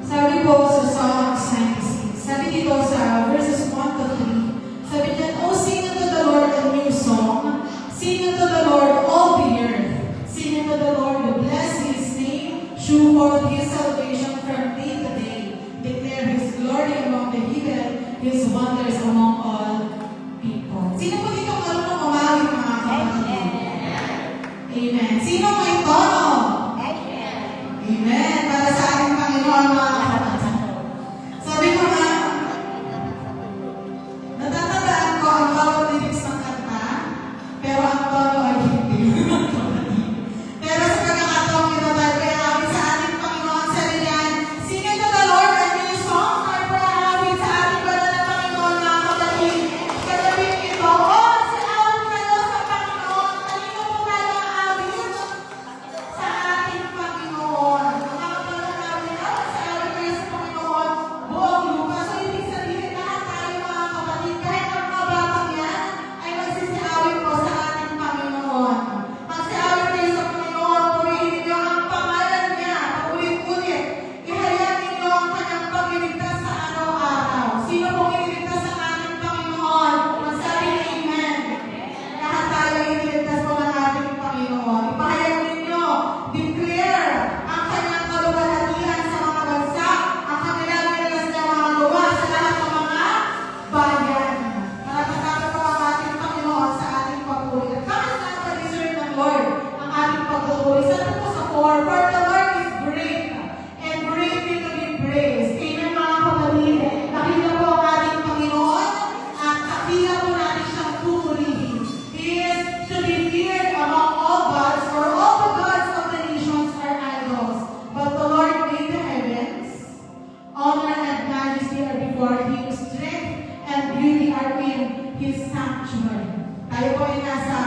Sabi po sa Psalms 96, sabi dito sa verses 1 to 3, sabi niyan, "Oh, sing unto the Lord a new song. Sing unto the Lord all the earth. Sing unto the Lord, who bless His name. Shew forth His salvation from day to day. Declare His glory among the heathen, His wonders among all people." Sino po dito marunong umawit, mga kapatid? Amen. Sino may tono? Amen. Para sa ating Panginoon, mga kapatid. Sabi ko nga, natatandaan ko ang bawat lyrics ng kanta, pero ang tono ay hindi. Pero sa pagkakataong ito tayo, kaya awit sa ating Panginoon sa riyan, sing unto the Lord a new song, tayo para awit sa ating banal na Panginoon, mga kapatid. Kagawin ito, oh, si awit kayo sa Panginoon, kanino po tayo awit sa ating Panginoon. Ang awit namin, sa awit kayo sa Panginoon, buong lupa. So, ibig sabihin, lahat tayo, mga kapatid, kahit ang mga batang yan, ay magsisiawit po sa ating Panginoon. Magsiawit kayo sa Panginoon, purihin ninyo ang pangalan niya, paulit-ulit. Ihayag ninyo ang kanyang pagliligtas sa araw-araw. Sino pong iniligtas sa ating Panginoon? Magsabi ng Amen. Lahat tayo iniligtas po ng ating Panginoon. Ipahayag ninyo, declare ang kanyang kaluwalhatian sa mga bansa, ang kanilang nilalas niya mga gawa sa lahat ng mga bayan. Naratasan po ang ating Panginoon sa ating papuri. At bakit natin-deserve ng Lord ang ating pagpupuri? Sabi po sa 4, "For the Lord is great, and greatly to be praised." Amen, mga kapatid. Nakita po ang ating Panginoon, at nakita po natin siyang pupurihin. He is to be feared among all gods, for all the gods of the nations are idols. But the Lord made the heavens. Honor and majesty are before Him. Strength and beauty are in His sanctuary. Tayo po ay nasa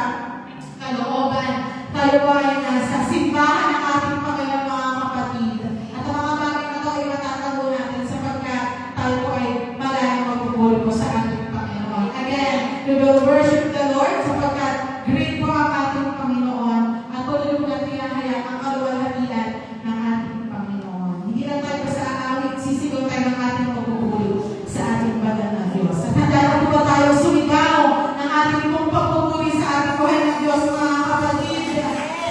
kalooban. Tayo po ay nasa simbahan ng ating Panginoon, mga kapatid. At ang mga bagay na ito ay matatago natin sapagkat tayo po ay malayang magpupuri po sa ating Panginoon. Again, we will worship the Lord sapagkat great po ang ating Panginoon at tuloy po natin ihahayag ang kaluwalhatian ng ating Panginoon. Hindi lang tayo sa aawit, sisigaw tayo ng ating pagpupuri sa ating banal na Diyos. At handa na po ba tayo sumigaw ng ating pong pagpupuri sa ating buhay ng Diyos, mga kapatid?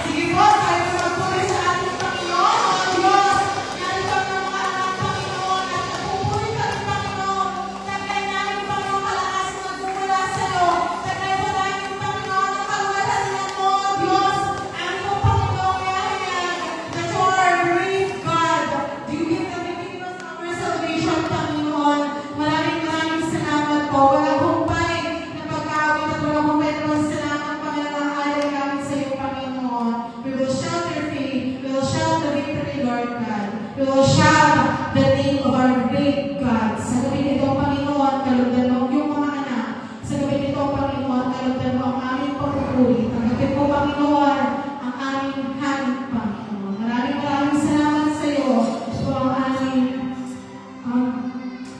Sige po, tayo magpupuri sa ating Panginoon, mga Diyos. Narito ang mga anak ng Panginoon at nagpupuri ka ng Panginoon. Taglay namin, Panginoon, kalakasan na gumula sa iyo. Taglay po namin, Panginoon, ang kaluwalhatian mo, Diyos. Aming po, Panginoon, ihahayag that you are a great God. You give the beginning of our salvation, Panginoon. Maraming salamat po. Walang humpay na pag-aawit at walang humpay na salamat, Panginoon, ang alay namin sa iyo, Panginoon. We will shout your faith. We will shout the victory, Lord God. We will shout the name of our great God. Sa gabi nito, Panginoon, kalugdan mo ang iyong mga anak. Sa gabi nito, Panginoon, kalugdan mo ang aming pagpupuri. Tanggapin po, Panginoon, ang aming haling, Panginoon. Maraming salamat sa iyo. Ito po ang aming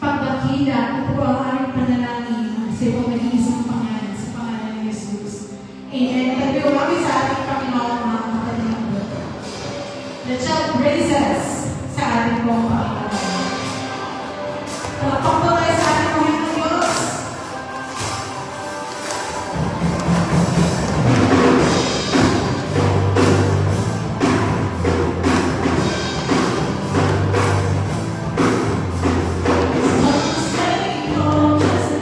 pagdakila. Ito po ang aming panalangin. Sa iyo po nag-iisang pangalan, sa pangalan ni Jesus. Amen. Thank you kami sa ating Panginoon, mga kapatid. The child praises sa ating pong Panginoon. Palakpak po tayo sa ating Panginoon Diyos. Some say you are with the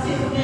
si